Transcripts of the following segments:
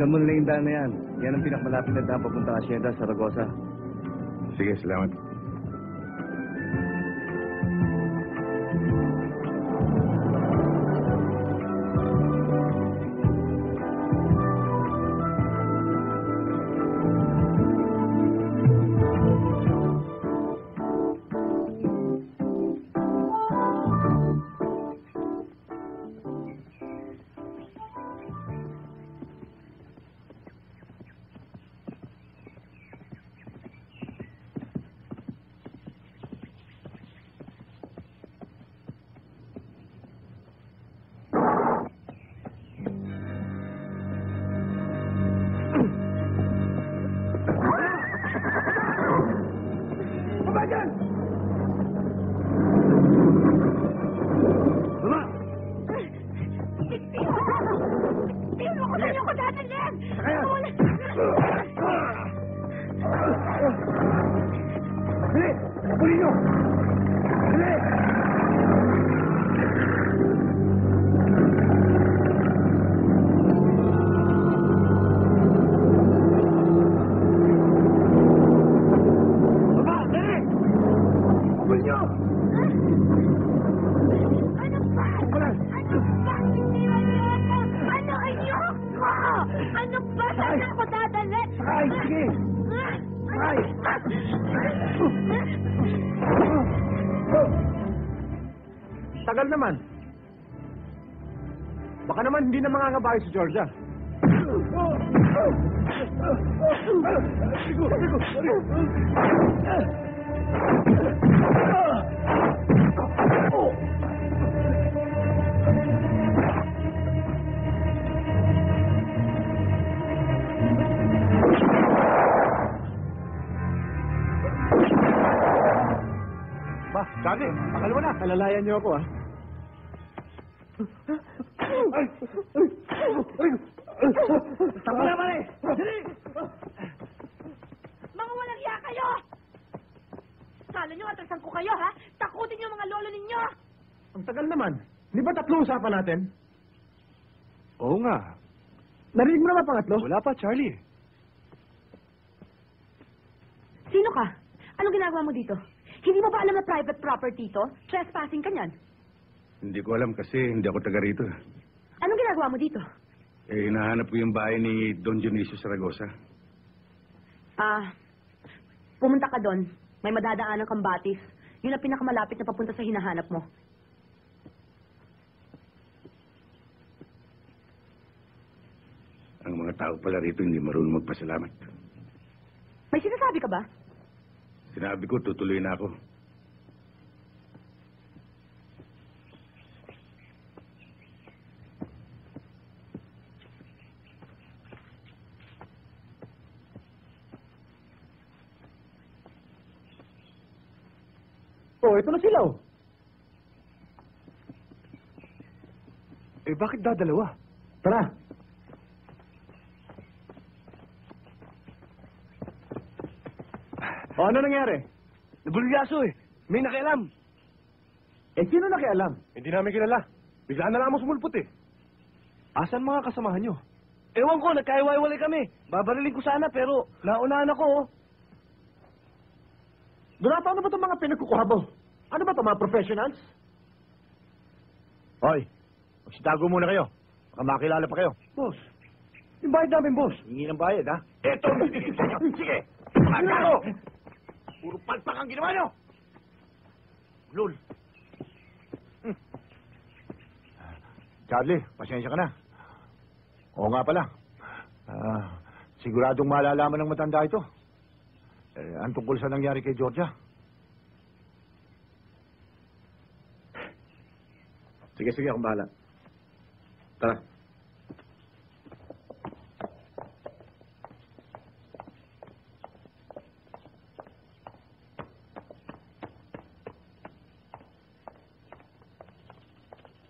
Tingnan mo nila yung daan na yan. Yan ang pinakamalapit na daan papunta Hacienda, Zaragoza. Sige, salamat. Tagal naman. Baka naman hindi na mangangabayo si Georgia. Ba, Charlie, akala mo na. Kalalayan niyo ako, ah. Tama na, pare! Mga walang iya kayo! Kala nyo atrasan ko kayo, ha? Takutin yung mga lolo ninyo! Ang tagal naman. Di ba tatlo usapan natin? Oo nga. Narinig mo na ba pangatlo? Wala pa, Charlie. Sino ka? Anong ginagawa mo dito? Hindi mo ba alam na private property to? Trespassing ka niyan. Hindi ko alam kasi hindi ako taga rito. Anong ginagawa mo dito? Eh, hinahanap ko yung bahay ni Don Dionisio Zaragoza. Pumunta ka doon. May madadaanan kang batis. Yun ang pinakamalapit na papunta sa hinahanap mo. Ang mga tao pala rito hindi marunong magpasalamat. May sinasabi ka ba? Sinabi ko, tutuloy na ako. Oh, ito na sila, oh. Eh, bakit dadalawa? Tara. O, ano nangyari? Nabulyaso eh. May nakialam. Eh, sino nakialam? Hindi namin kilala. Bigla na lang mo sumulpot eh. Asan mga kasamahan nyo? Ewan ko, nagkaiwalay kami. Babariling ko sana, pero naunahan ako, oh. Donato, ano ba itong mga pinagkukuha mo? Ano ba ito, mga professionals? Hoy, magsitago muna kayo. Baka makilala pa kayo. Boss, yung bayad namin, boss. Hingi ng bayad, ha? Ito ang bibigyan sa inyo. Sige, pagkako! Puro palpak ang ginawa nyo! Lul. Charlie, pasensya ka na. Oo nga pala. Siguradong malalaman ng matanda ito. Ang tungkol sa nangyari kay Georgia. Sige, akong bahala. Tara.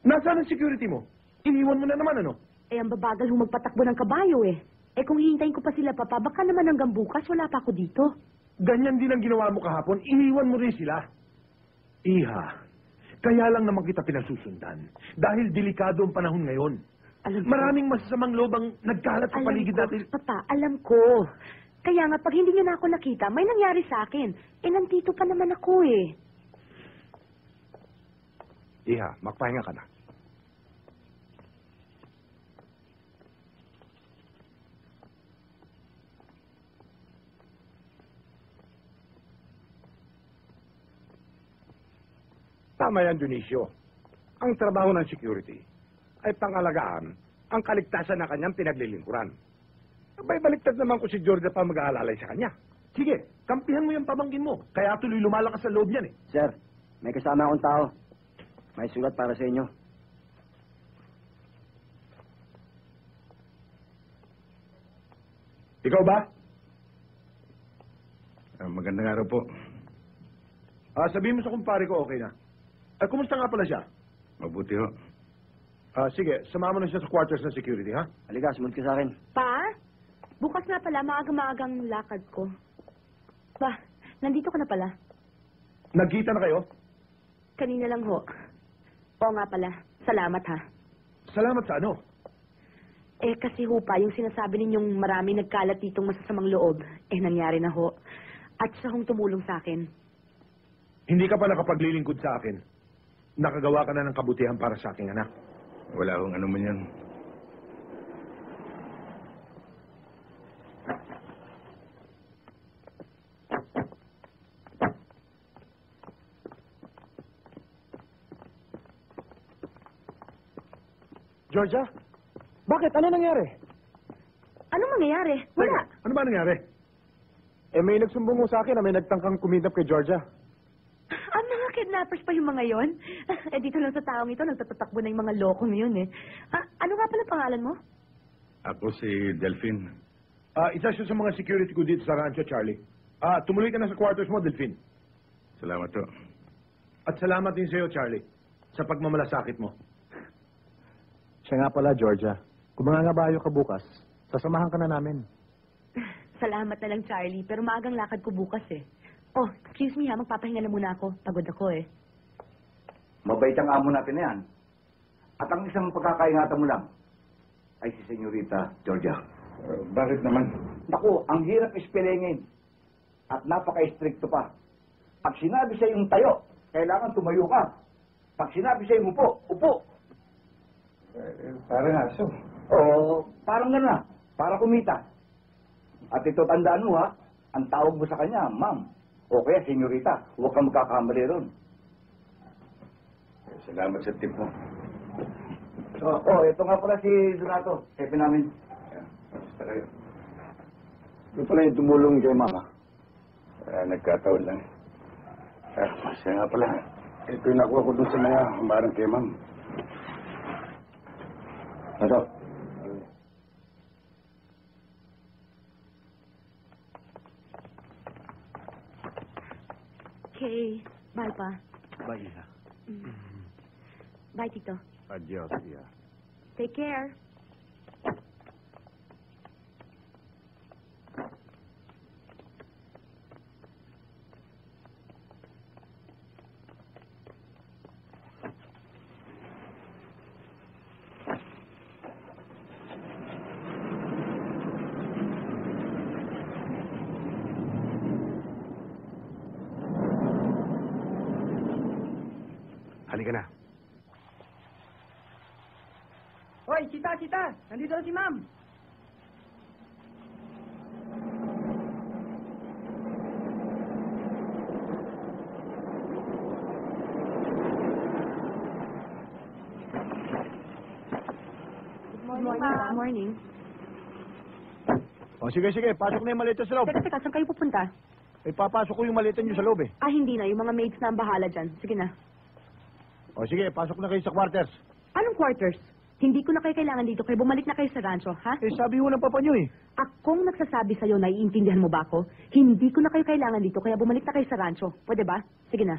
Nasaan ang security mo? Iniwan mo na naman, ano? Eh, ang babagal ho magpatakbo ng kabayo eh. Eh, kung hihintayin ko pa sila, Papa, baka naman hanggang bukas wala pa ako dito. Ganyan din ang ginawa mo kahapon. Iniwan mo rin sila. Iha, kaya lang naman kita pinasusundan. Dahil delikado ang panahon ngayon. Alam ko. Maraming masasamang loob ang nagkalat sa paligid natin. Papa, alam ko. Kaya nga, pag hindi niyo na ako nakita, may nangyari sa akin. Nandito pa naman ako eh. Iha, magpahinga ka na. Tama yan, Dionisio. Ang trabaho ng security ay pangalagaan ang kaligtasan na kanyang pinaglilingkuran. Abay, baliktad naman ko si Georgia pa mag-aalalay sa kanya. Sige, kampihan mo yung pamangkin mo. Kaya tuloy lumalakas sa loob yan eh. Sir, may kasama akong tao. May sulat para sa inyo. Ikaw ba? Magandang araw po. Sabihin mo sa kumpare ko, okay na. Kumusta nga pala siya? Mabuti ho. Sige, samahan mo na siya sa quarters ng security, ha? Halika, sumunod ka sa akin. Pa? Bukas na pala, maaga-maagang lakad ko. Pa, nandito ka na pala. Nagkita na kayo? Kanina lang ho. Oo nga pala. Salamat ha. Salamat sa ano? Kasi ho pa, yung sinasabi ninyong marami nagkalat ditong masasamang loob, nangyari na ho. At siya hong tumulong sa akin. Hindi ka pa nakapaglilingkod sa akin. Nakagawa ka na ng kabutihan para sa aking anak. Wala akong ano man yan. Georgia? Bakit? Ano nangyari? Anong mangyayari? Wala. Teka, ano ba nangyari? May nagsumbong mo sa akin na may nagtangkang kumidap kay Georgia. Ang mga kidnappers pa yung mga yon? Dito lang sa taong ito, nagtatatakbo na yung mga lokong yun eh. Ano nga pala pangalan mo? Ako si Delphine. Isa siya sa mga security ko dito sa rancho, Charlie. Tumuloy ka na sa quarters mo, Delphine. Salamat ho. At salamat din sa iyo, Charlie, sa pagmamalasakit mo. Siya nga pala, Georgia. Kung mangangabayo ka bukas, sasamahan ka na namin. Salamat na lang, Charlie. Pero maagang lakad ko bukas eh. Oh, excuse me ha, magpapahinga na muna ako. Pagod ako eh. Mabait ang amo natin na yan. At ang isang pagkakaingatan mo lang ay si Senyorita Georgia. Bakit naman? Naku, ang hirap ispelengin. At napaka-stricto pa. Pag sinabi sa yung tayo, kailangan tumayo ka. Pag sinabi sa yung upo, upo. Parang aso. Oo, parang gano'n na. Para kumita. At ito, tandaan mo ha, ang tawag mo sa kanya, ma'am. O kaya, senyorita, huwag kang magkakamali ron. Salamat sa tip mo. Ito nga pala si Donato, chefe namin. Basta kayo. Ito pala yung tumulong kay Mama. Nagkataon lang. Siya nga pala. Ito yung nakuha ko dun sa mga hambarang kay ma'am. Ito. Okay. Bye pa. Bye, Iha. Bye, Tito. Adios, Iha. Take care. Halika na. Hoy, Chita! Nandito na si Ma'am! Good morning. Sige, pasok na yung maleta sa loob. Teka, saan kayo pupunta? Papasok ko yung maleta niyo sa loob eh. Hindi na. Yung mga maids na ang bahala dyan. Sige na. Sige, pasok na kayo sa quarters. Anong quarters? Hindi ko na kayo kailangan dito. Kaya bumalik na kayo sa rancho, ha? Sabi ho ng papa niyo eh. Akong nagsasabi sa'yo, naiintindihan mo ba ako? Hindi ko na kayo kailangan dito. Kaya bumalik na kayo sa rancho. Pwede ba? Sige na.